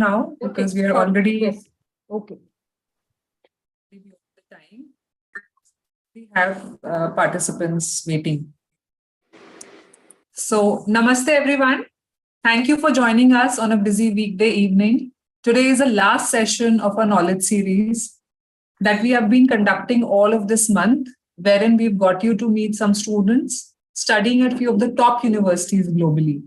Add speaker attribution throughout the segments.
Speaker 1: now because we are
Speaker 2: sorry.
Speaker 1: already
Speaker 2: Yes. Okay.
Speaker 1: the time. We have participants waiting. So, namaste everyone. Thank you for joining us on a busy weekday evening. Today is the last session of our knowledge series that we have been conducting all of this month, wherein we've got you to meet some students studying at few of the top universities globally.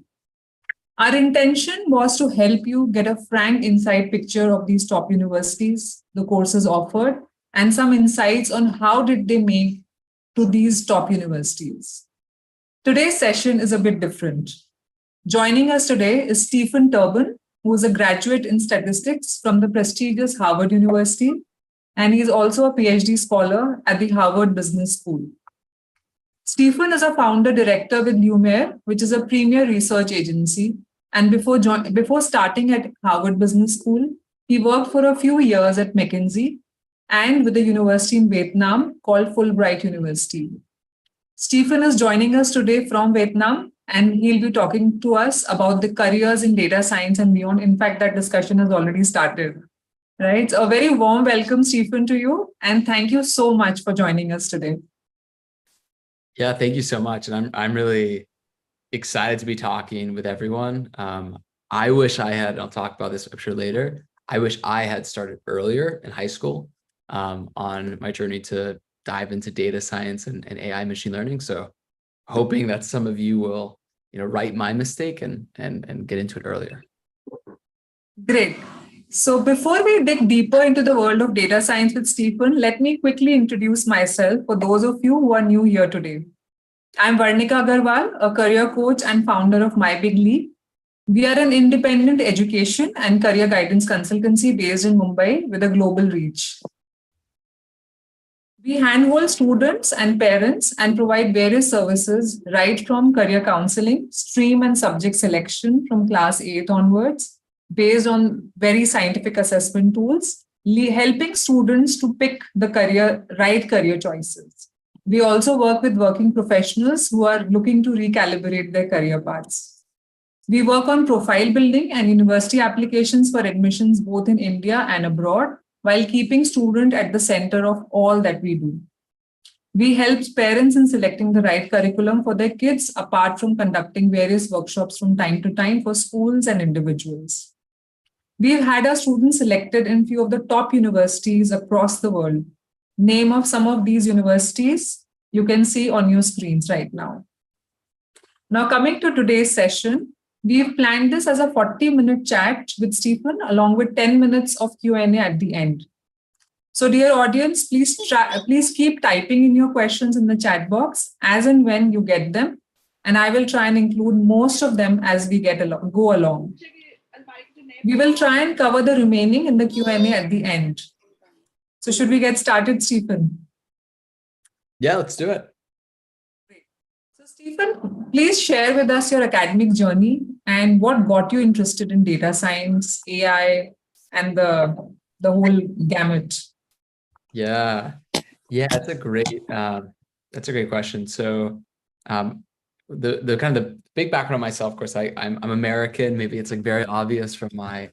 Speaker 1: Our intention was to help you get a frank inside picture of these top universities, the courses offered, and some insights on how did they make to these top universities. Today's session is a bit different. Joining us today is Stephen Turbin, who is a graduate in statistics from the prestigious Harvard University, and he is also a PhD scholar at the Harvard Business School. Stephen is a founder director with Lumiere, which is a premier research agency. And before starting at Harvard Business School, he worked for a few years at McKinsey and with a university in Vietnam called Fulbright University. Stephen is joining us today from Vietnam, and he'll be talking to us about the careers in data science and beyond. In fact, that discussion has already started. Right? So a very warm welcome, Stephen, to you, and thank you so much for joining us today.
Speaker 3: Yeah, thank you so much. And I'm really excited to be talking with everyone. I wish I had, I'll talk about this I'm sure later, I wish I had started earlier in high school on my journey to dive into data science and AI machine learning. So hoping that some of you will, right my mistake and get into it earlier.
Speaker 1: Great. So before we dig deeper into the world of data science with Stephen, let me quickly introduce myself for those of you who are new here today. I'm Varnika Agarwal, a career coach and founder of My Big Leap. We are an independent education and career guidance consultancy based in Mumbai with a global reach. We handhold students and parents and provide various services right from career counseling, stream and subject selection from class 8 onwards, based on very scientific assessment tools, helping students to pick the right career choices. We also work with working professionals who are looking to recalibrate their career paths. We work on profile building and university applications for admissions both in India and abroad, while keeping student at the center of all that we do. We help parents in selecting the right curriculum for their kids, apart from conducting various workshops from time to time for schools and individuals. We've had our students selected in few of the top universities across the world. Name of some of these universities you can see on your screens right now. Now, coming to today's session, we've planned this as a 40-minute chat with Stephen, along with 10 minutes of Q&A at the end. So, dear audience, please keep typing in your questions in the chat box as and when you get them, and I will try and include most of them as we go along. We will try and cover the remaining in the Q&A at the end. So should we get started, Stephen?
Speaker 3: Yeah, let's do it.
Speaker 1: Great. So Stephen, please share with us your academic journey and what got you interested in data science, AI, and the whole gamut.
Speaker 3: Yeah, that's a great question. So the kind of the big background on myself, of course, I'm American. Maybe it's like very obvious from my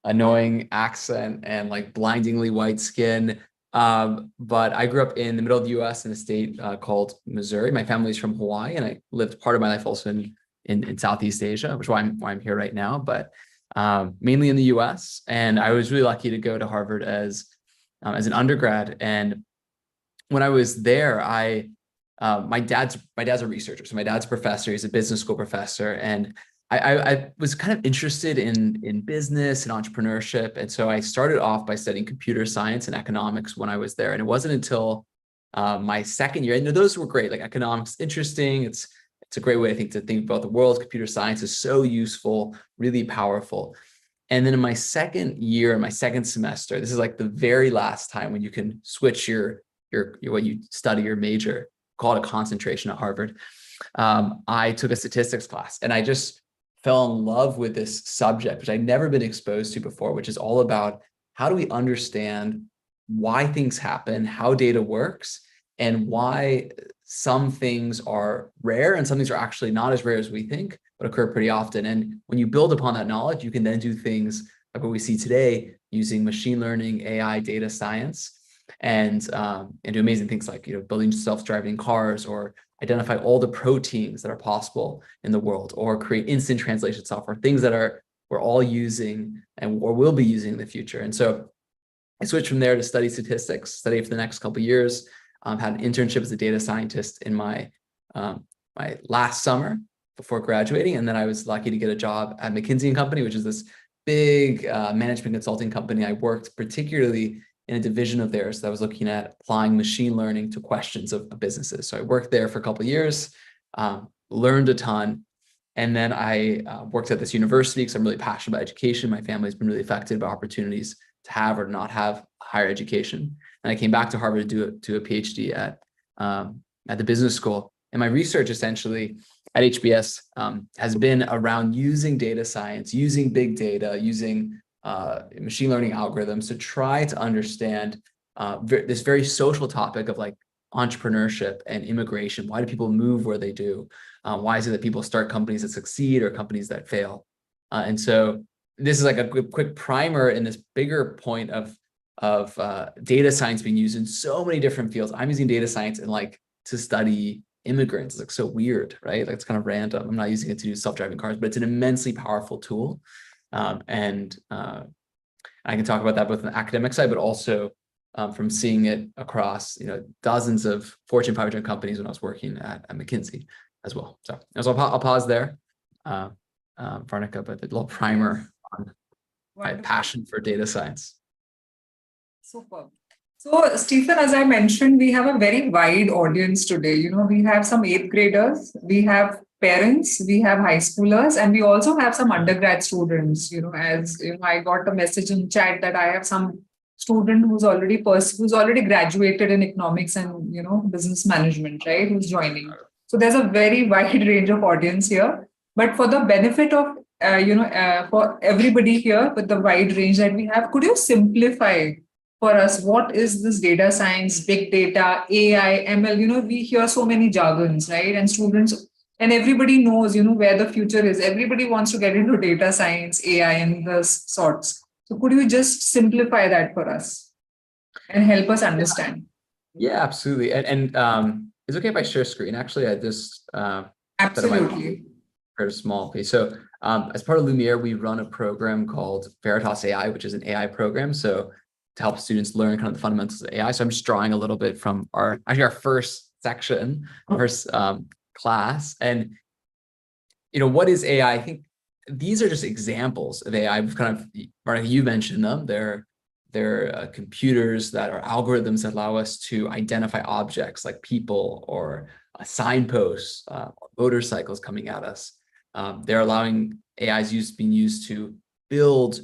Speaker 3: annoying accent and like blindingly white skin. But I grew up in the middle of the US in a state called Missouri. My family's from Hawaii, and I lived part of my life also in Southeast Asia, which is why I'm here right now, but mainly in the US. And I was really lucky to go to Harvard as an undergrad. And when I was there, my dad's a researcher. So my dad's a professor. He's a business school professor. And I was kind of interested in business and entrepreneurship. And so I started off by studying computer science and economics when I was there. And it wasn't until my second year, and those were great, like economics, interesting. It's a great way, I think, to think about the world. Computer science is so useful, really powerful. And then in my second year, my second semester, this is like the very last time when you can switch your what you study, your major, call it a concentration at Harvard. I took a statistics class, and I just fell in love with this subject, which I'd never been exposed to before, which is all about how do we understand why things happen, how data works, and why some things are rare and some things are actually not as rare as we think, but occur pretty often. And when you build upon that knowledge, you can then do things like what we see today using machine learning, AI, data science, and do amazing things like building self-driving cars, or identify all the proteins that are possible in the world, or create instant translation software, things that we're all using or will be using in the future. And so I switched from there to study statistics, study for the next couple of years. Had an internship as a data scientist in my last summer before graduating, and then I was lucky to get a job at McKinsey & Company, which is this big management consulting company. I worked particularly in a division of theirs that was looking at applying machine learning to questions of businesses. So I worked there for a couple of years, learned a ton, and then I worked at this university because I'm really passionate about education. My family's been really affected by opportunities to have or not have higher education. And I came back to Harvard to do a PhD at the business school. And my research essentially at HBS has been around using data science, using big data, using machine learning algorithms to try to understand this very social topic of like entrepreneurship and immigration. Why do people move where they do? Why is it that people start companies that succeed or companies that fail? And so this is like a quick primer in this bigger point of data science being used in so many different fields. I'm using data science and like to study immigrants. It's like so weird, right? Like it's kind of random. I'm not using it to do self-driving cars, but it's an immensely powerful tool. And I can talk about that both on the academic side, but also from seeing it across dozens of Fortune 500 companies when I was working at McKinsey as well. So I'll pause there, Varnika, but a little primer on my passion for data science.
Speaker 1: Super. So, Stephen, as I mentioned, we have a very wide audience today. We have some 8th graders, we have parents, we have high schoolers, and we also have some undergrad students. I got a message in chat that I have some student who's already graduated in economics and business management, right? Who's joining. So there's a very wide range of audience here. But for the benefit of for everybody here with the wide range that we have, could you simplify for us what is this data science, big data, AI, ML? We hear so many jargons, right? And students and everybody knows where the future is. Everybody wants to get into data science, AI, and those sorts. So could you just simplify that for us and help us understand?
Speaker 3: Yeah, absolutely. And it's okay if I share screen. Actually, I just
Speaker 1: absolutely
Speaker 3: a small piece. So as part of Lumiere, we run a program called Veritas AI, which is an AI program. So to help students learn kind of the fundamentals of AI. So I'm just drawing a little bit from our first section, first class. And what is AI? I think these are just examples of AI. We've kind of, Varnika, you mentioned them. They're computers that are algorithms that allow us to identify objects like people or signposts, or motorcycles coming at us. They're allowing AIs being used to build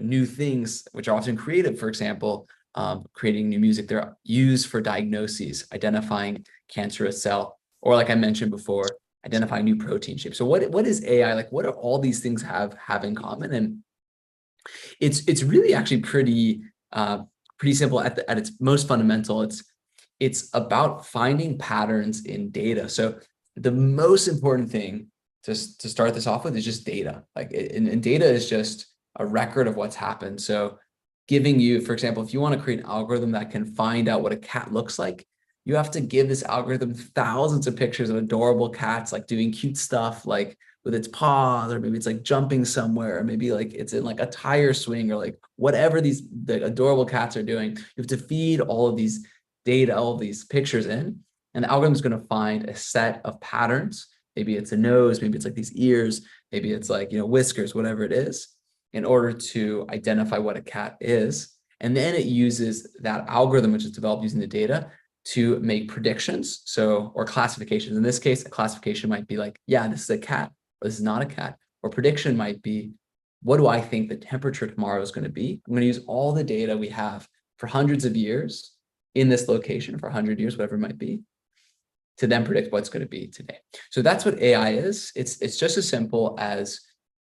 Speaker 3: new things, which are often creative. For example, creating new music. They're used for diagnoses, identifying cancerous cell, or like I mentioned before, identifying new protein shapes. So what is AI? Like, what do all these things have in common? And it's really actually pretty simple at its most fundamental. It's about finding patterns in data. So the most important thing to start this off with is just data. Like, and data is just a record of what's happened. So giving you, for example, if you want to create an algorithm that can find out what a cat looks like, you have to give this algorithm thousands of pictures of adorable cats, like doing cute stuff, like with its paws, or maybe it's like jumping somewhere, or maybe like it's in like a tire swing, or like whatever the adorable cats are doing. You have to feed all of these data, all of these pictures in, and the algorithm is going to find a set of patterns. Maybe it's a nose, maybe it's like these ears, maybe it's like, whiskers, whatever it is, in order to identify what a cat is. And then it uses that algorithm, which is developed using the data, to make predictions, or classifications. In this case, a classification might be like, yeah, this is a cat, or this is not a cat. Or prediction might be, what do I think the temperature tomorrow is going to be? I'm going to use all the data we have for hundreds of years in this location, for 100 years, whatever it might be, to then predict what's going to be today. So that's what AI is. It's just as simple as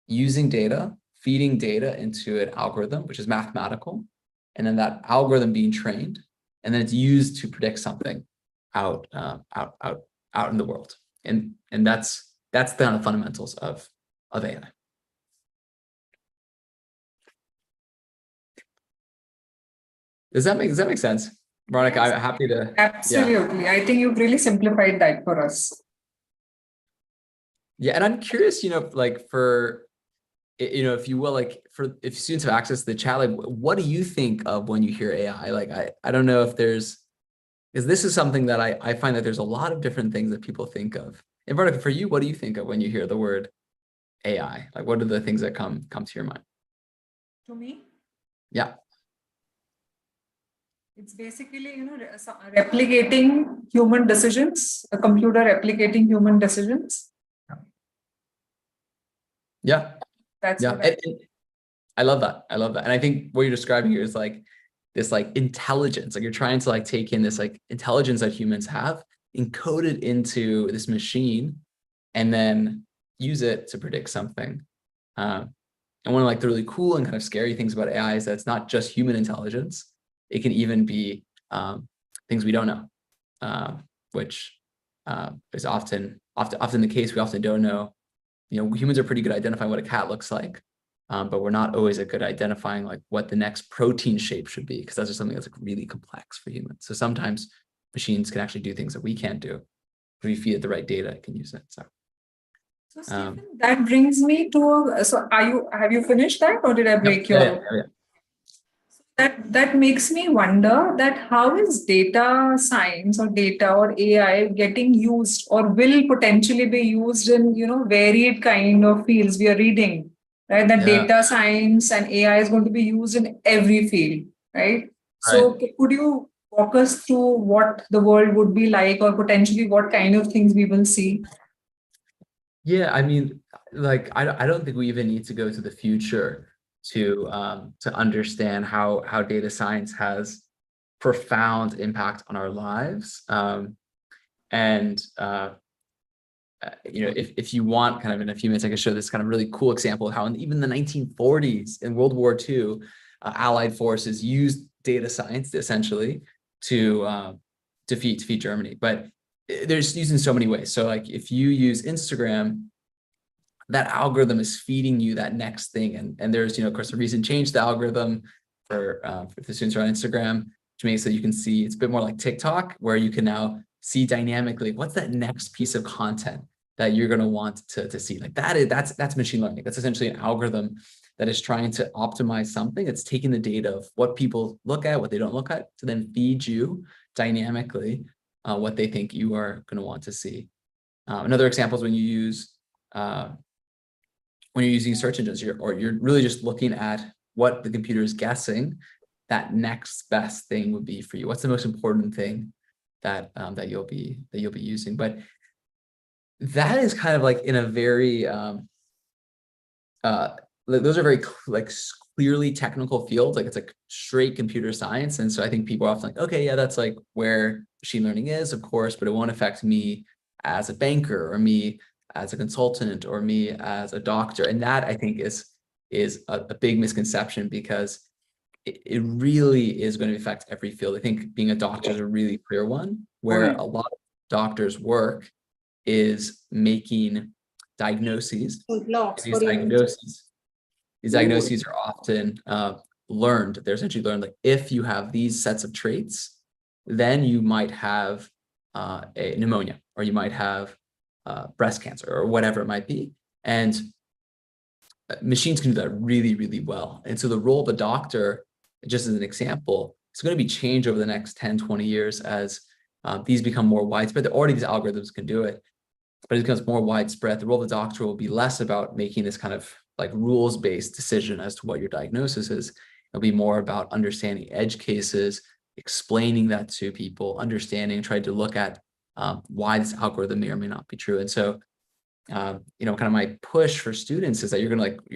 Speaker 3: using data, feeding data into an algorithm, which is mathematical, and then that algorithm being trained, and then it's used to predict something out in the world. And that's the fundamentals of AI. Does that make sense? Veronica,
Speaker 1: Yes,
Speaker 3: I'm happy to, yeah.
Speaker 1: absolutely. I think you've really simplified that for us.
Speaker 3: Yeah. And I'm curious, like for, if you will, like if students have access to the chat, like what do you think of when you hear AI? Like, I don't know if because this is something that I find that there's a lot of different things that people think of. And Veronica, for you, what do you think of when you hear the word AI? Like, what are the things that come to your mind?
Speaker 1: To me,
Speaker 3: Yeah.
Speaker 1: it's basically, replicating human decisions, a computer replicating human decisions.
Speaker 3: Yeah.
Speaker 1: That's
Speaker 3: Yeah.
Speaker 1: what
Speaker 3: And I love that. I love that. And I think what you're describing here is like this like intelligence, like you're trying to like take in this like intelligence that humans have, encode it into this machine, and then use it to predict something. And one of like the really cool and kind of scary things about AI is that it's not just human intelligence. It can even be things we don't know, which is often the case. We often don't know. Humans are pretty good at identifying what a cat looks like, but we're not always a good at identifying like what the next protein shape should be, because that's just something that's like really complex for humans. So sometimes machines can actually do things that we can't do. If we feed it the right data, it can use it. So
Speaker 1: Stephen, that brings me to have you finished that, or did I break your?
Speaker 3: Yeah.
Speaker 1: That makes me wonder that how is data science or data or AI getting used or will potentially be used in varied kind of fields we are reading, right? That
Speaker 3: Yeah.
Speaker 1: data science and AI is going to be used in every field, right? So could you walk us through what the world would be like, or potentially what kind of things we will see?
Speaker 3: Yeah, I mean, like I don't think we even need to go to the future to understand how data science has profound impact on our lives. And if you want, kind of in a few minutes, I can show this kind of really cool example of how even in the 1940s in World War II, Allied forces used data science essentially to defeat Germany. But they're just used in so many ways. So like if you use Instagram, that algorithm is feeding you that next thing. And there's, of course, a recent change to the algorithm for the students who are on Instagram, which makes it you can see it's a bit more like TikTok, where you can now see dynamically what's that next piece of content that you're going to want to see. Like that's machine learning. That's essentially an algorithm that is trying to optimize something. It's taking the data of what people look at, what they don't look at, to then feed you dynamically what they think you are going to want to see. Another example is when you use when you're using search engines, you're really just looking at what the computer is guessing that next best thing would be for you. What's the most important thing that you'll be using? But that is kind of like in a very those are very clearly technical fields. Like it's like straight computer science, and so I think people are often like, okay, yeah, that's like where machine learning is, of course, but it won't affect me as a banker or me as a consultant or me as a doctor. And that I think is a big misconception, because it really is going to affect every field. I think being a doctor is a really clear one, where a lot of doctors' work is making diagnoses. These diagnoses are often learned. They're essentially learned like if you have these sets of traits, then you might have a pneumonia, or you might have breast cancer, or whatever it might be. And machines can do that really, really well. And so the role of a doctor, just as an example, is going to be changed over the next 10, 20 years as these become more widespread. Already these algorithms can do it, but it becomes more widespread. The role of the doctor will be less about making this kind of like rules-based decision as to what your diagnosis is. It'll be more about understanding edge cases, explaining that to people, understanding, trying to look at why this algorithm may or may not be true. And so, kind of my push for students is that you're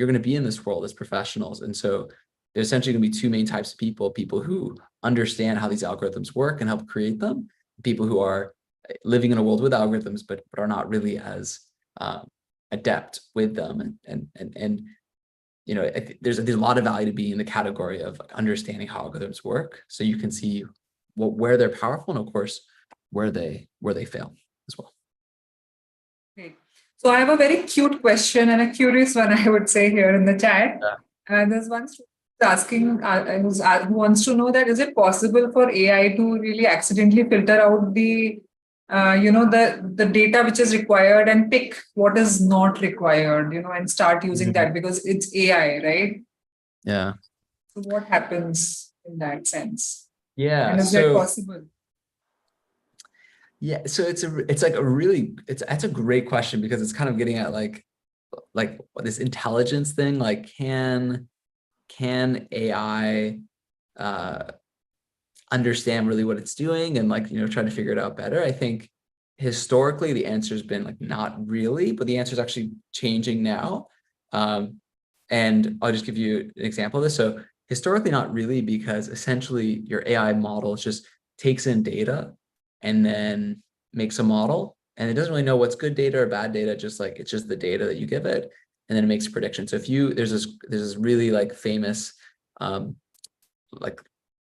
Speaker 3: gonna be in this world as professionals. And so there's essentially gonna be two main types of people who understand how these algorithms work and help create them, people who are living in a world with algorithms, but are not really as adept with them. And there's a lot of value to being in the category of understanding how algorithms work, so you can see where they're powerful, and of course where they fail as well.
Speaker 1: Okay. So I have a very cute question and a curious one, I would say, here in the chat. There's one student asking, who wants to know that is it possible for AI to really accidentally filter out the, the data which is required and pick what is not required, and start using
Speaker 3: Mhm.
Speaker 1: that because it's AI, right?
Speaker 3: Yeah.
Speaker 1: So what happens in that sense?
Speaker 3: Yeah.
Speaker 1: And is that
Speaker 3: So
Speaker 1: possible?
Speaker 3: yeah, so it's like a really that's a great question because it's kind of getting at like this intelligence thing. Like can AI understand really what it's doing and like try to figure it out better? I think historically the answer has been like not really, but the answer is actually changing now. And I'll just give you an example of this. So historically not really, because essentially your AI model just takes in data and then makes a model, and it doesn't really know what's good data or bad data, just like it's just the data that you give it, and then it makes a prediction. So if you there's this really like famous like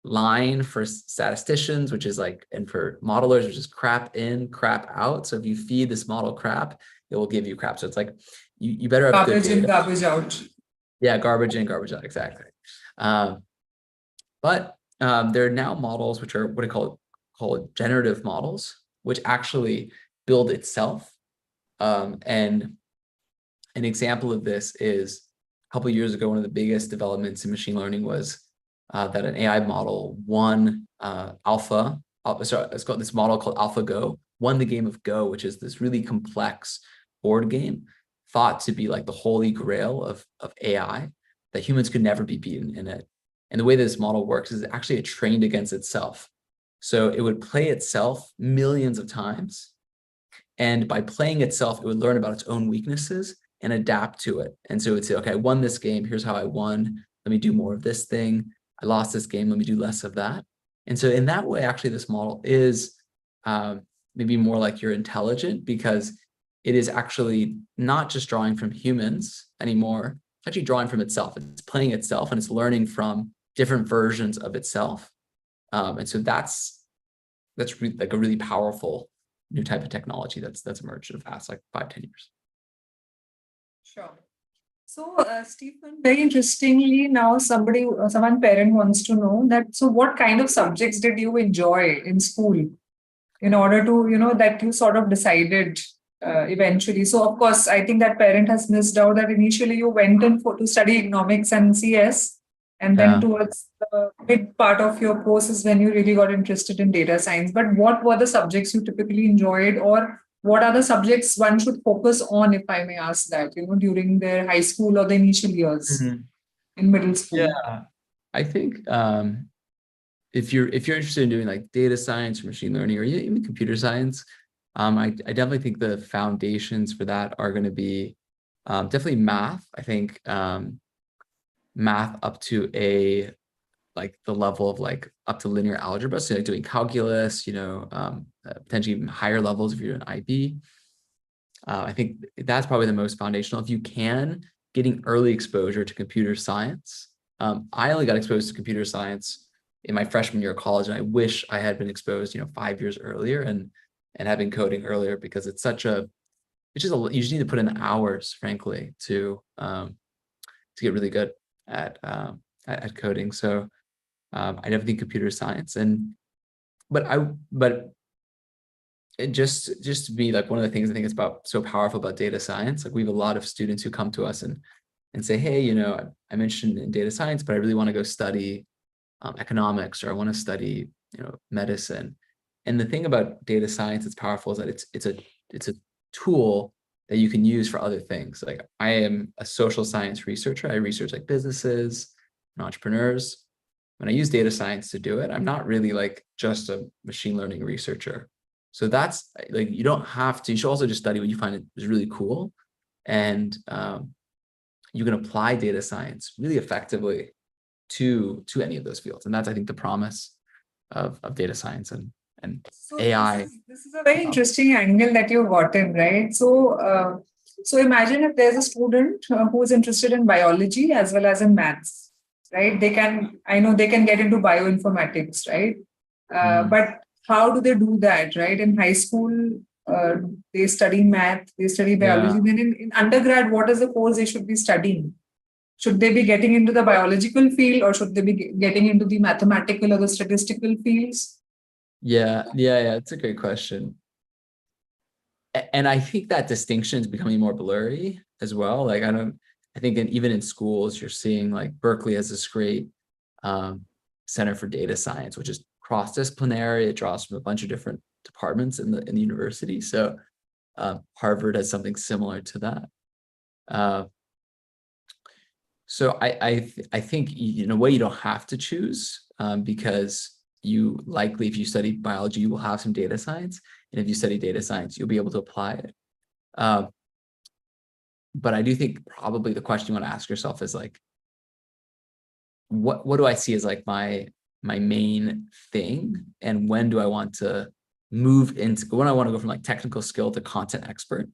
Speaker 3: line for statisticians, which is like, and for modelers, which is crap in, crap out. So if you feed this model crap, it will give you crap. So it's like you better have good
Speaker 1: Garbage in,
Speaker 3: data.
Speaker 1: garbage out.
Speaker 3: Yeah, garbage in, garbage out, exactly. But there are now models which are what I call generative models, which actually build itself. And an example of this is a couple of years ago, one of the biggest developments in machine learning was that an AI model won sorry, it's got this model called AlphaGo, won the game of Go, which is this really complex board game thought to be like the holy grail of AI, that humans could never be beaten in it. And the way this model works is actually it trained against itself. So it would play itself millions of times. And by playing itself, it would learn about its own weaknesses and adapt to it. And so it would say, okay, I won this game. Here's how I won. Let me do more of this thing. I lost this game. Let me do less of that. And so in that way, actually, this model is maybe more like you're intelligent, because it is actually not just drawing from humans anymore. It's actually drawing from itself. It's playing itself and it's learning from different versions of itself. And so that's really, like a really powerful new type of technology that's emerged in the past like 5-10 years.
Speaker 1: Sure. So, Stephen, very interestingly, now someone parent wants to know that, so what kind of subjects did you enjoy in school in order to, that you sort of decided eventually? So, of course, I think that parent has missed out that initially you went in to study economics and CS, and then
Speaker 3: Yeah.
Speaker 1: towards the mid part of your course is when you really got interested in data science. But what were the subjects you typically enjoyed, or what are the subjects one should focus on, if I may ask that, during their high school or the initial years in middle school?
Speaker 3: Yeah, I think if you're interested in doing like data science or machine learning or even computer science, I definitely think the foundations for that are going to be definitely math. I think math up to the level of like up to linear algebra, so like doing calculus, potentially even higher levels if you're doing IB. I think that's probably the most foundational. If you can, getting early exposure to computer science. I only got exposed to computer science in my freshman year of college, and I wish I had been exposed, 5 years earlier and having coding earlier, because it's just you just need to put in the hours, frankly, to get really good at coding. So I definitely think computer science, but it just to be like one of the things I think is so powerful about data science. Like we have a lot of students who come to us and say, hey, I'm interested in data science, but I really want to go study economics, or I want to study, medicine. And the thing about data science that's powerful is that it's a tool that you can use for other things. Like I am a social science researcher. I research like businesses and entrepreneurs. When I use data science to do it, I'm not really like just a machine learning researcher. So that's like, you don't have to, you should also just study what you find is really cool. And you can apply data science really effectively to any of those fields. And that's, I think, the promise of data science and
Speaker 1: So
Speaker 3: AI.
Speaker 1: this is a very interesting angle that you've gotten, right? So, so imagine if there's a student who is interested in biology as well as in maths, right? I know they can get into bioinformatics, right? But how do they do that, right? In high school, they study math, they study biology.
Speaker 3: Yeah.
Speaker 1: Then in undergrad, what is the course they should be studying? Should they be getting into the biological field, or should they be getting into the mathematical or the statistical fields?
Speaker 3: Yeah. It's a great question. And I think that distinction is becoming more blurry as well. Like I think even in schools, you're seeing like Berkeley has this great Center for Data Science, which is cross-disciplinary. It draws from a bunch of different departments in the university. So Harvard has something similar to that. So I think in a way you don't have to choose because you likely, if you study biology, you will have some data science. And if you study data science, you'll be able to apply it. But I do think probably the question you want to ask yourself is like, what do I see as like my main thing? And when do I want to move into, when I want to go from like technical skill to content expert?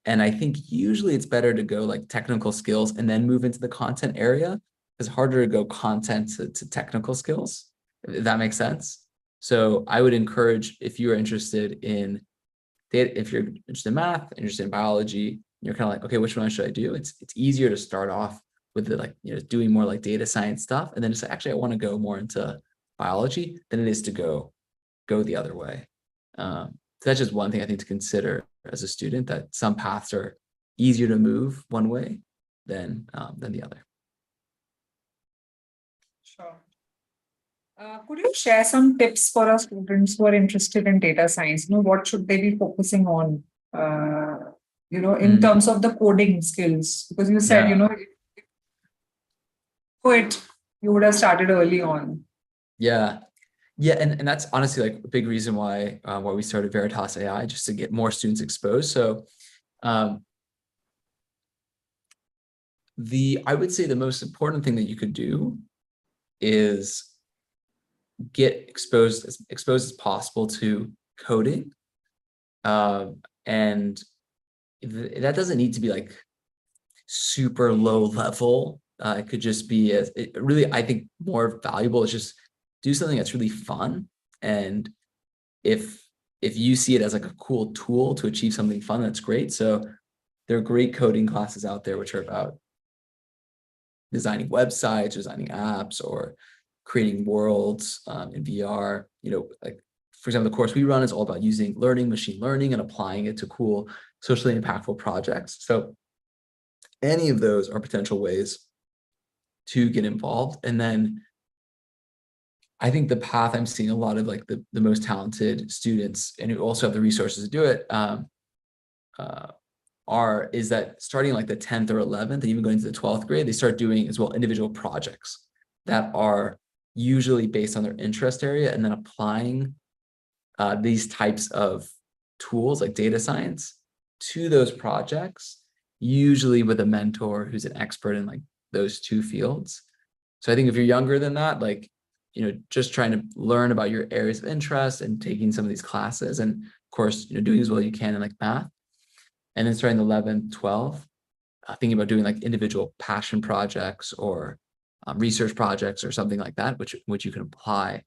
Speaker 3: And I think usually it's better to go like technical skills and then move into the content area. It's harder to go content to technical skills, if that makes sense. So I would encourage, if you're interested in data, if you're interested in math, interested in biology, you're kind of like, okay, which one should I do? It's easier to start off with the like, doing more like data science stuff. And then it's actually, I want to go more into biology than it is to go the other way. So that's just one thing I think to consider as a student, that some paths are easier to move one way than the other.
Speaker 1: Sure. Could you share some tips for our students who are interested in data science? What should they be focusing on, in terms of the coding skills? Because you said, you would have started early on.
Speaker 3: Yeah, and that's honestly like a big reason why we started Veritas AI, just to get more students exposed. So I would say the most important thing that you could do is get exposed as possible to coding. And that doesn't need to be like super low level. It could just be really, I think more valuable is just do something that's really fun. And if you see it as like a cool tool to achieve something fun, that's great. So there are great coding classes out there which are about designing websites, designing apps, or creating worlds in VR. Like for example, the course we run is all about using machine learning, and applying it to cool, socially impactful projects. So any of those are potential ways to get involved. And then I think the path I'm seeing a lot of like the most talented students, and who also have the resources to do it, is that starting like the 10th or 11th, and even going to the 12th grade, they start doing as well individual projects that are usually based on their interest area, and then applying these types of tools like data science to those projects, usually with a mentor who's an expert in like those two fields. So I think if you're younger than that, like, just trying to learn about your areas of interest and taking some of these classes, and of course, doing as well you can in like math. And then starting the 11th, 12th, thinking about doing like individual passion projects or research projects or something like that, which you can apply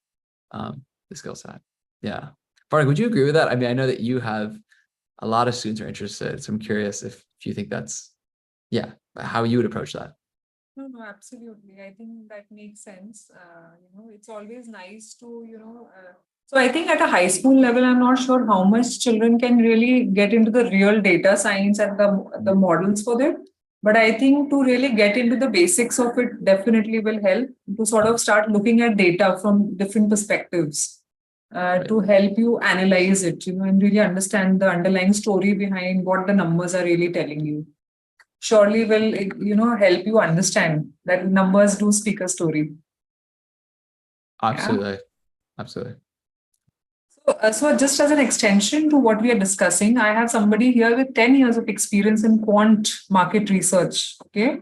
Speaker 3: the skill set. Yeah. Farnaz, would you agree with that? I mean, I know that you have a lot of students are interested, so I'm curious if you think that's, how you would approach that.
Speaker 1: No, absolutely. I think that makes sense. It's always nice to, so I think at a high school level, I'm not sure how much children can really get into the real data science and the models for it. But I think to really get into the basics of it definitely will help to sort of start looking at data from different perspectives to help you analyze it, and really understand the underlying story behind what the numbers are really telling you. Surely will, help you understand that numbers do speak a story.
Speaker 3: Absolutely.
Speaker 1: Yeah.
Speaker 3: Absolutely.
Speaker 1: So just as an extension to what we are discussing, I have somebody here with 10 years of experience in quant market research. Okay.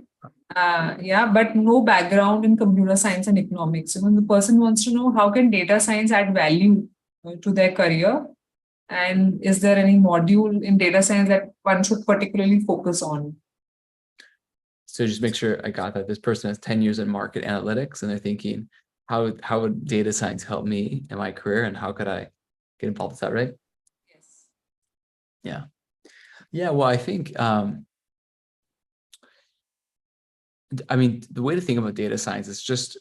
Speaker 1: But no background in computer science and economics. The person wants to know, how can data science add value to their career? And is there any module in data science that one should particularly focus on?
Speaker 3: So just make sure I got that. This person has 10 years in market analytics, and they're thinking, how would data science help me in my career, and how could I get involved? Is that right?
Speaker 1: Yes.
Speaker 3: Yeah. Well, I think I mean, the way to think about data science is just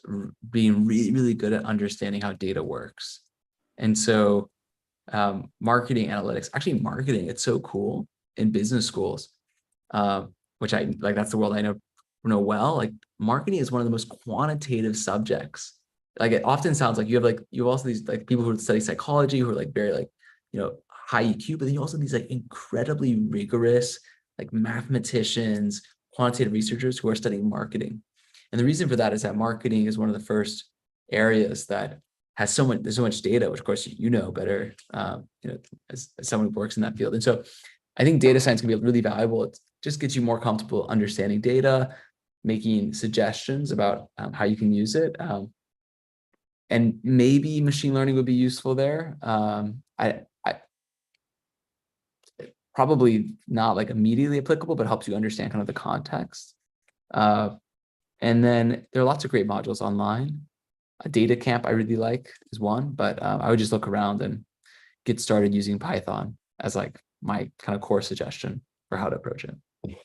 Speaker 3: being really, really good at understanding how data works. And so marketing analytics, actually marketing, it's so cool in business schools, which I like, that's the world I know well. Like marketing is one of the most quantitative subjects. Like it often sounds like you have also these like people who study psychology who are like very like, high EQ, but then you also have these like incredibly rigorous, like mathematicians, quantitative researchers who are studying marketing. And the reason for that is that marketing is one of the first areas that has there's so much data, which of course you know better, as someone who works in that field. And so I think data science can be really valuable. It just gets you more comfortable understanding data, making suggestions about how you can use it. And maybe machine learning would be useful there. I probably not like immediately applicable, but helps you understand kind of the context. And then there are lots of great modules online. A data camp I really like is one, but I would just look around and get started using Python as like my kind of core suggestion for how to approach it. Yeah.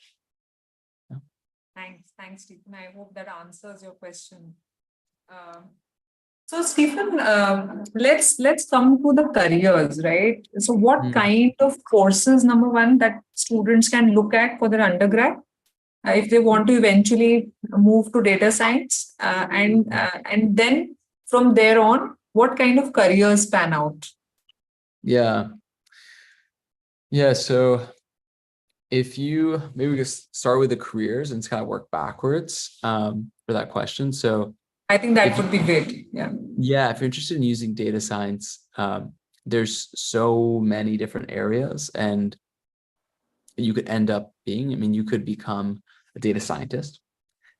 Speaker 1: Thanks, Stephen. I hope that answers your question. So Stephen, let's come to the careers, right? So what kind of courses, number one, that students can look at for their undergrad if they want to eventually move to data science, and then from there on, what kind of careers pan out?
Speaker 3: Yeah. So maybe we could start with the careers and kind of work backwards for that question. So
Speaker 1: I think that would be great.
Speaker 3: Yeah, if you're interested in using data science, there's so many different areas, and you could end up you could become a data scientist.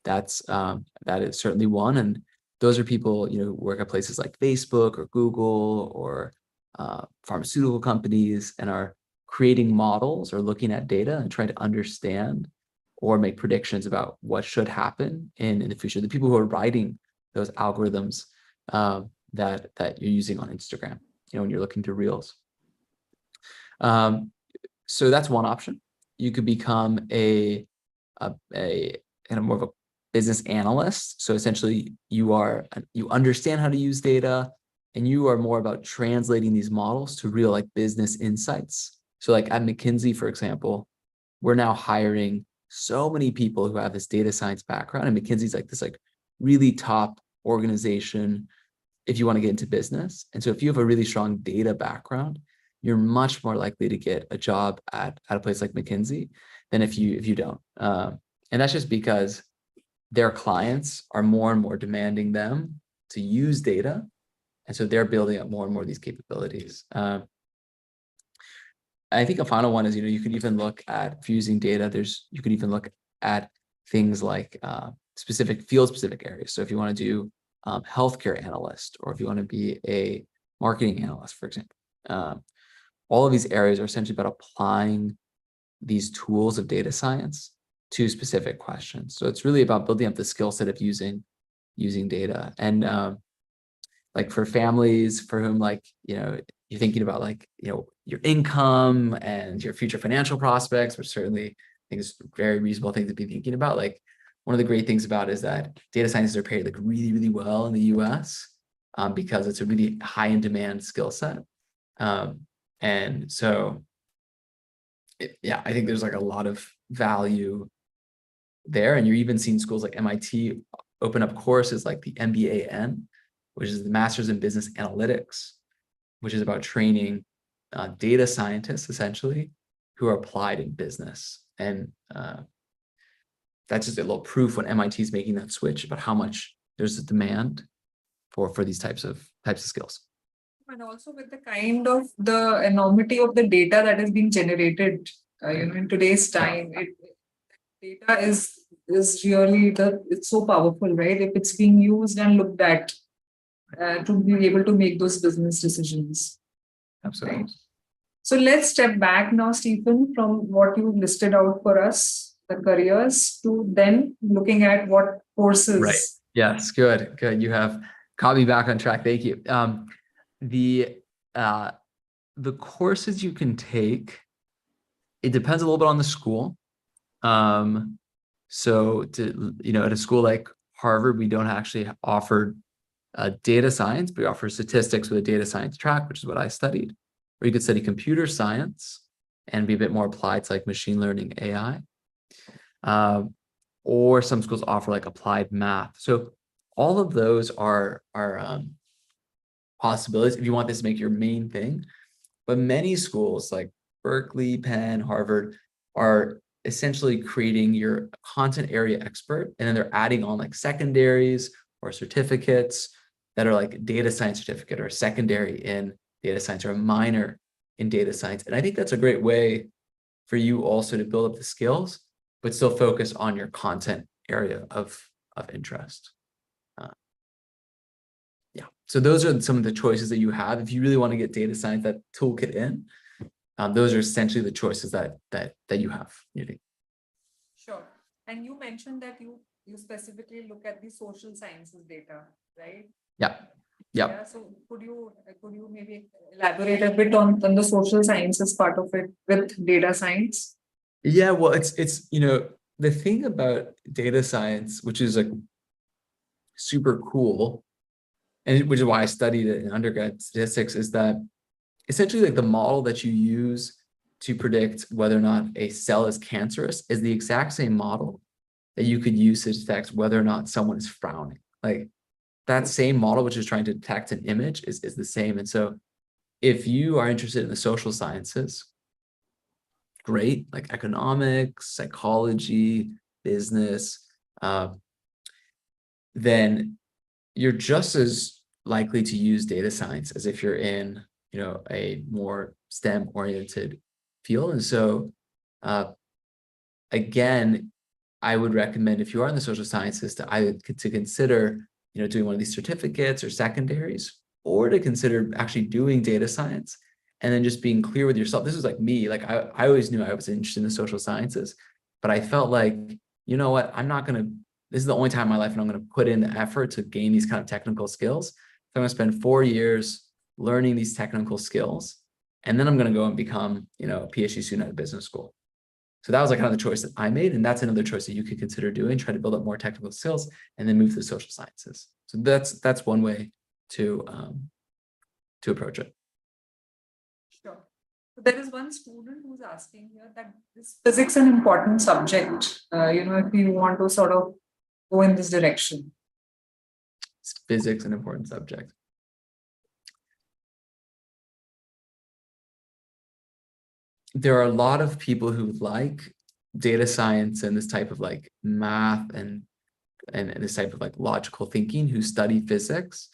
Speaker 3: That is certainly one, and those are people who work at places like Facebook or Google or pharmaceutical companies and are creating models or looking at data and trying to understand or make predictions about what should happen in the future. The people who are writing those algorithms that you're using on Instagram, when you're looking through Reels. So that's one option. You could become a kind of more of a business analyst. So essentially, you understand how to use data, and you are more about translating these models to real like business insights. So like at McKinsey, for example, we're now hiring so many people who have this data science background, and McKinsey's like this like really top organization if you want to get into business. And so if you have a really strong data background, you're much more likely to get a job at a place like McKinsey than if you don't. And that's just because their clients are more and more demanding them to use data. And so they're building up more and more of these capabilities. I think a final one is, you could even look at fusing data. You could even look at things like field-specific areas. So if you want to do healthcare analyst, or if you want to be a marketing analyst, for example, all of these areas are essentially about applying these tools of data science to specific questions. So it's really about building up the skill set of using data. And like for families for whom you're thinking about your income and your future financial prospects, which certainly I think is a very reasonable thing to be thinking about. Like one of the great things about it is that data scientists are paid like really, really well in the US because it's a really high in demand skill set. And so, I think there's like a lot of value there. And you're even seeing schools like MIT open up courses like the MBAN, which is the Master's in Business Analytics, which is about training data scientists essentially who are applied in business. And that's just a little proof when MIT is making that switch about how much there's a demand for these types of skills.
Speaker 1: And also with the kind of the enormity of the data that is being generated, in today's time, data is really it's so powerful, right? If it's being used and looked at to be able to make those business decisions.
Speaker 3: Absolutely.
Speaker 1: Right? So let's step back now, Stephen, from what you listed out for us, the careers, to then looking at what courses.
Speaker 3: Right. Yes. Good. You have caught me back on track. Thank you. The courses you can take, it depends a little bit on the school. So at a school like Harvard, we don't actually offer data science, but we offer statistics with a data science track, which is what I studied. Or you could study computer science and be a bit more applied to like machine learning, AI. Or some schools offer like applied math. So all of those are possibilities if you want this to make your main thing. But many schools like Berkeley, Penn, Harvard are essentially creating your content area expert, and then they're adding on like secondaries or certificates that are like data science certificate or secondary in data science or a minor in data science. And I think that's a great way for you also to build up the skills, but still focus on your content area of interest. Yeah, so those are some of the choices that you have. If you really want to get data science, that toolkit in, those are essentially the choices that you have.
Speaker 1: Sure. And you mentioned that you specifically look at the social sciences data, right?
Speaker 3: Yeah.
Speaker 1: Yeah. So could you maybe elaborate a bit on the social sciences part of it with data science?
Speaker 3: Yeah, well, it's the thing about data science, which is like super cool, and which is why I studied it in undergrad statistics, is that essentially like the model that you use to predict whether or not a cell is cancerous is the exact same model that you could use to detect whether or not someone is frowning. Like that same model, which is trying to detect an image, is the same. And so if you are interested in the social sciences, great, like economics, psychology, business, then you're just as likely to use data science as if you're in, a more STEM oriented field. And so, again, I would recommend if you are in the social sciences to consider, doing one of these certificates or secondaries, or to consider actually doing data science and then just being clear with yourself. This is like me, like I always knew I was interested in the social sciences, but I felt like, you know what, this is the only time in my life and I'm going to put in the effort to gain these kind of technical skills. So I'm going to spend 4 years learning these technical skills, and then I'm going to go and become, a PhD student at a business school. So that was like kind of the choice that I made. And that's another choice that you could consider doing, try to build up more technical skills and then move to the social sciences. So that's one way to approach it.
Speaker 1: Sure. So there is one student who's asking here that is physics an important subject, if you want to sort of go in this direction.
Speaker 3: Is physics an important subject? There are a lot of people who like data science and this type of like math and this type of like logical thinking who study physics.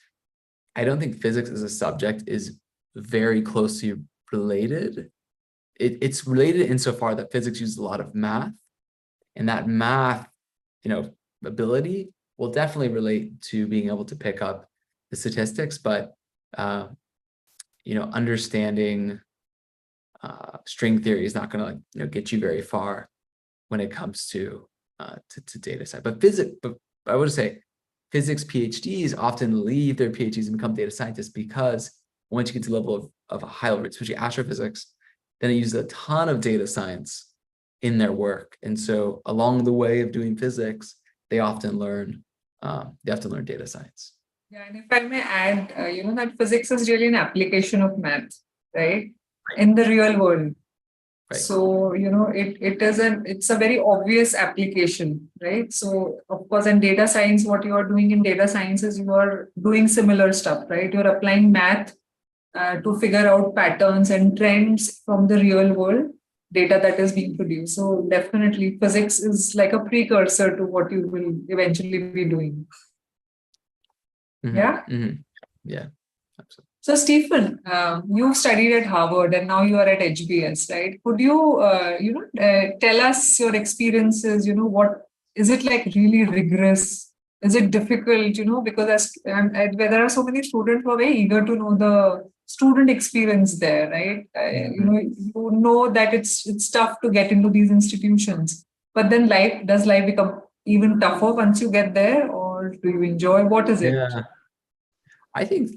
Speaker 3: I don't think physics as a subject is very closely related. It's related insofar that physics uses a lot of math, and that math, ability will definitely relate to being able to pick up the statistics, but understanding string theory is not going to get you very far when it comes to data science. But I would say physics PhDs often leave their PhDs and become data scientists because once you get to the level of a high level, especially astrophysics, then it uses a ton of data science in their work. And so along the way of doing physics, they often learn data science.
Speaker 1: Yeah, and if I may add, that physics is really an application of math, right? In the real world. Right. So, it's a very obvious application, right? So, of course, in data science, what you are doing in data science is you are doing similar stuff, right? You're applying math to figure out patterns and trends from the real world data that is being produced. So, definitely, physics is like a precursor to what you will eventually be doing.
Speaker 3: Mm-hmm.
Speaker 1: Yeah?
Speaker 3: Mm-hmm. Yeah, absolutely.
Speaker 1: So, Stephen, you studied at Harvard and now you are at HBS, right? Could you, tell us your experiences? What is it like? Really rigorous? Is it difficult? Because there are so many students who are very eager to know the student experience there, right? You know that it's tough to get into these institutions, but then does life become even tougher once you get there, or do you enjoy? What is it?
Speaker 3: Yeah, I think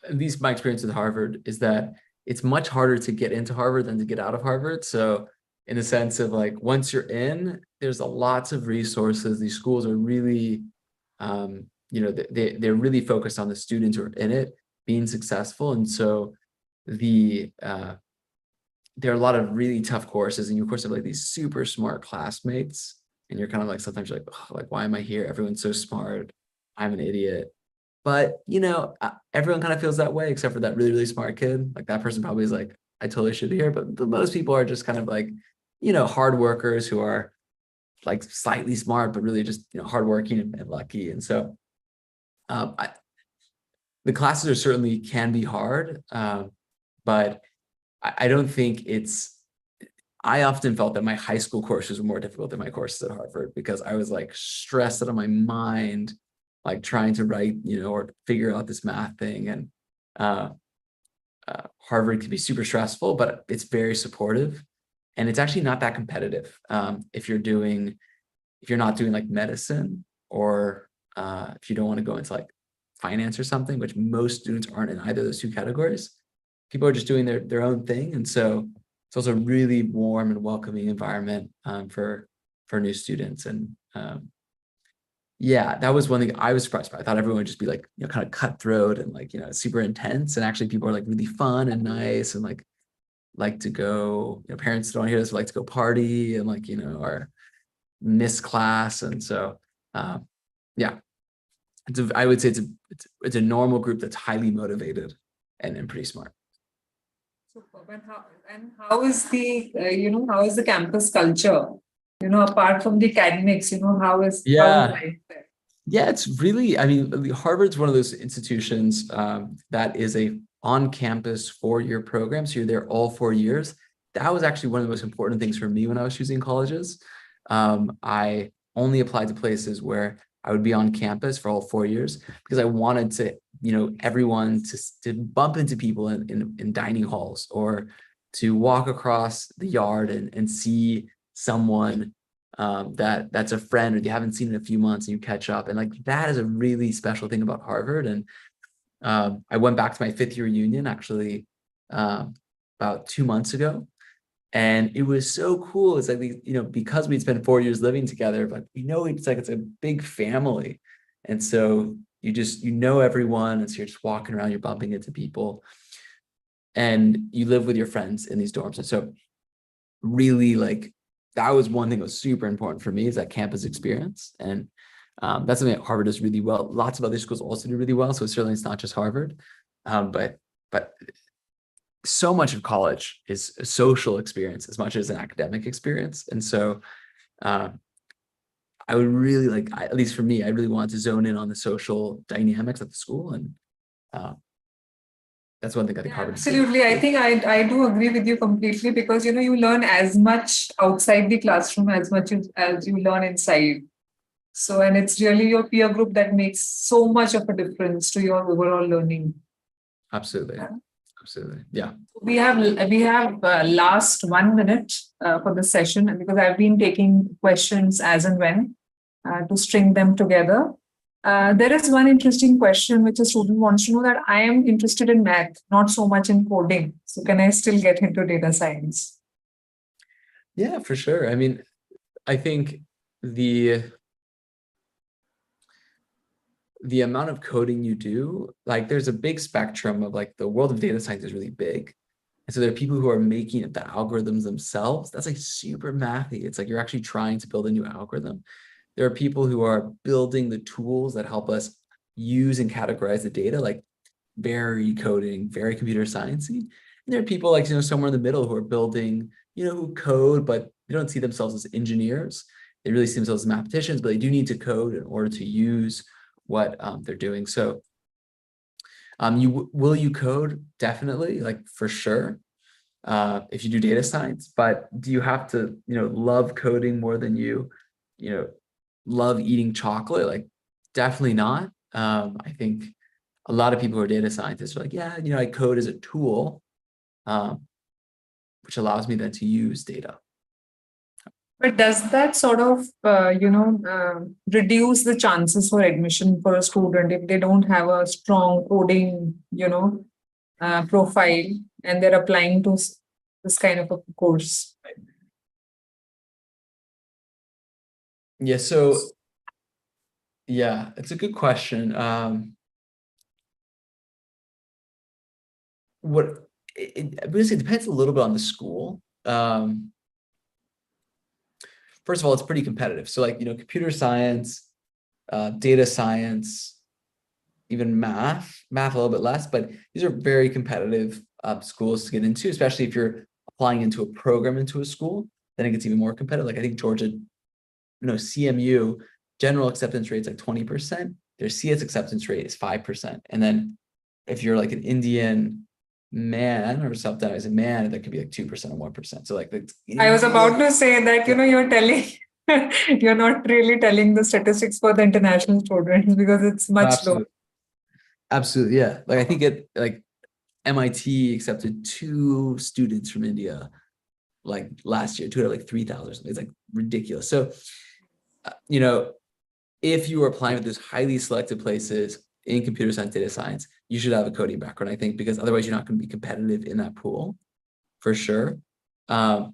Speaker 3: at least my experience with Harvard is that it's much harder to get into Harvard than to get out of Harvard. So in the sense of like, once you're in, there's a lots of resources. These schools are really, they're really focused on the students who are in it being successful. And so there are a lot of really tough courses, and you of course have like these super smart classmates, and you're kind of like, sometimes you're like, oh, like, why am I here? Everyone's so smart. I'm an idiot. But everyone kind of feels that way, except for that really, really smart kid. Like that person probably is like, I totally should be here. But most people are just kind of like, hard workers who are like slightly smart, but really just hardworking and lucky. And so the classes are certainly can be hard, but I don't think I often felt that my high school courses were more difficult than my courses at Harvard, because I was like stressed out of my mind, like trying to write, or figure out this math thing. And Harvard can be super stressful, but it's very supportive, and it's actually not that competitive. If you're not doing like medicine, or if you don't want to go into like finance or something, which most students aren't in either of those two categories. People are just doing their own thing. And so it's also a really warm and welcoming environment for new students. And yeah, that was one thing I was surprised by. I thought everyone would just be like, kind of cutthroat and like, super intense. And actually people are like really fun and nice, and like to go, parents don't hear this, but like to go party and like, or miss class. And so, yeah, I would say it's a normal group that's highly motivated and pretty smart.
Speaker 1: Superb. And how is the how is the campus culture? Apart from the academics, how is
Speaker 3: Yeah.
Speaker 1: life there?
Speaker 3: Yeah, it's really, I mean, Harvard's one of those institutions that is a on-campus four-year program. So you're there all 4 years. That was actually one of the most important things for me when I was choosing colleges. I only applied to places where I would be on campus for all 4 years, because I wanted to, everyone to bump into people in dining halls, or to walk across the yard and see someone that's a friend, or you haven't seen in a few months, and you catch up. And like, that is a really special thing about Harvard. And I went back to my 5th-year reunion actually about 2 months ago. And it was so cool. It's like, because we'd spent 4 years living together, but it's like, it's a big family. And so you know everyone. And so you're just walking around, you're bumping into people, and you live with your friends in these dorms. And so really, like, that was one thing that was super important for me, is that campus experience. And that's something that Harvard does really well. Lots of other schools also do really well. So certainly it's not just Harvard, but so much of college is a social experience as much as an academic experience. And so I would really like, at least for me, I really wanted to zone in on the social dynamics at the school. And that's one thing I think Harvard is
Speaker 1: Absolutely.
Speaker 3: doing.
Speaker 1: I think I do agree with you completely, because, you learn as much outside the classroom as much as you learn inside. So, and it's really your peer group that makes so much of a difference to your overall learning.
Speaker 3: Absolutely.
Speaker 1: Yeah.
Speaker 3: Absolutely. Yeah.
Speaker 1: We have last 1 minute for the session, and because I've been taking questions as and when to string them together. There is one interesting question which a student wants to know, that I am interested in math, not so much in coding. So can I still get into data science?
Speaker 3: Yeah, for sure. I mean, I think the amount of coding you do, like, there's a big spectrum of, like, the world of data science is really big. And so there are people who are making the algorithms themselves. That's like super mathy. It's like you're actually trying to build a new algorithm. There are people who are building the tools that help us use and categorize the data, like very coding, very computer sciencey. And there are people like, somewhere in the middle who are building, who code, but they don't see themselves as engineers. They really see themselves as mathematicians, but they do need to code in order to use what they're doing. So will you code? Definitely, like, for sure. If you do data science, but do you have to, love coding more than you love eating chocolate? Like, definitely not. I think a lot of people who are data scientists are like, yeah, I code as a tool, which allows me then to use data.
Speaker 1: But does that sort of, reduce the chances for admission for a student if they don't have a strong coding, profile, and they're applying to this kind of a course?
Speaker 3: Yeah, so yeah, it's a good question. What it depends a little bit on the school. First of all, it's pretty competitive. So like, computer science, data science, even math a little bit less, but these are very competitive schools to get into, especially if you're applying into a program into a school, then it gets even more competitive. Like I think Georgia, CMU, general acceptance rate is like 20%. Their CS acceptance rate is 5%. And then if you're like an Indian man or something as a man, that could be like 2% or 1%. So like
Speaker 1: I was about to say that, you're telling, you're not really telling the statistics for the international students because it's much lower.
Speaker 3: Absolutely. Yeah. Like I think MIT accepted 2 students from India like last year, 2 out of like 3,000. It's like ridiculous. So, if you are applying to those highly selected places in computer science, data science, you should have a coding background, I think, because otherwise you're not going to be competitive in that pool for sure. But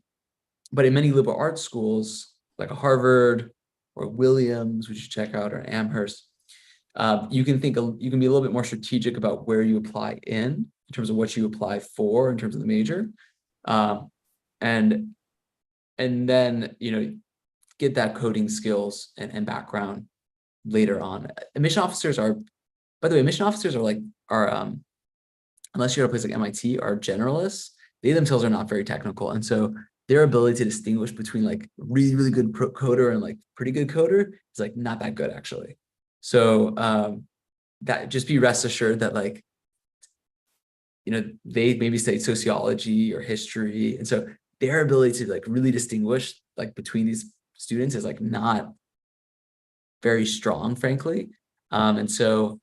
Speaker 3: in many liberal arts schools, like a Harvard or Williams, which you check out, or Amherst, you can be a little bit more strategic about where you apply in terms of what you apply for in terms of the major. And then, get that coding skills and background later on. Admission officers are, by the way, unless you're at a place like MIT, are generalists. They themselves are not very technical. And so their ability to distinguish between like really, really good coder and like pretty good coder is like not that good actually. So that just be rest assured that like, they maybe study sociology or history. And so their ability to like really distinguish like between these students is like not very strong, frankly. And so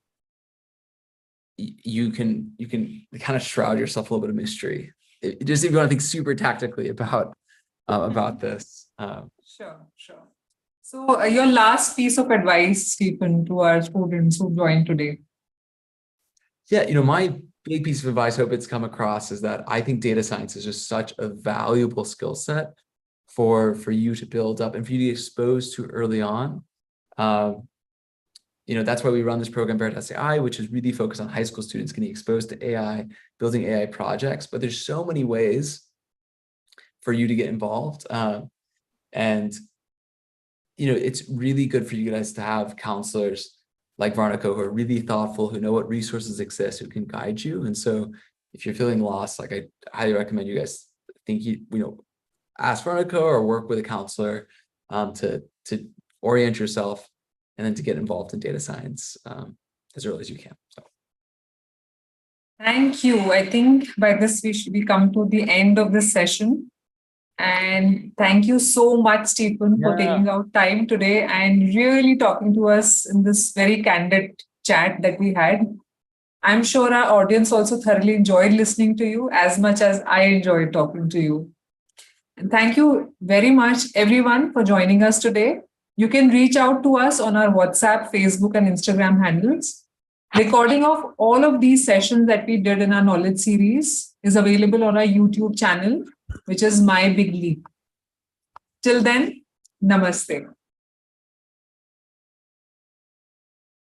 Speaker 3: you can kind of shroud yourself a little bit of mystery. Just if you want to think super tactically about this.
Speaker 1: Sure. So your last piece of advice, Stephen, to our students who joined today.
Speaker 3: Yeah, my big piece of advice, I hope it's come across, is that I think data science is just such a valuable skill set for you to build up and for you to get exposed to early on. That's why we run this program, Veritas AI, which is really focused on high school students getting exposed to AI, building AI projects. But there's so many ways for you to get involved. And it's really good for you guys to have counselors like Varnika who are really thoughtful, who know what resources exist, who can guide you. And so if you're feeling lost, like I highly recommend you guys ask Varnika or work with a counselor to orient yourself and then to get involved in data science as early as you can. So.
Speaker 1: Thank you. I think by this we come to the end of this session. And thank you so much, Stephen, for taking out time today and really talking to us in this very candid chat that we had. I'm sure our audience also thoroughly enjoyed listening to you as much as I enjoyed talking to you. And thank you very much, everyone, for joining us today. You can reach out to us on our WhatsApp, Facebook, and Instagram handles. Recording of all of these sessions that we did in our knowledge series is available on our YouTube channel, which is My Big Leap. Till then, namaste.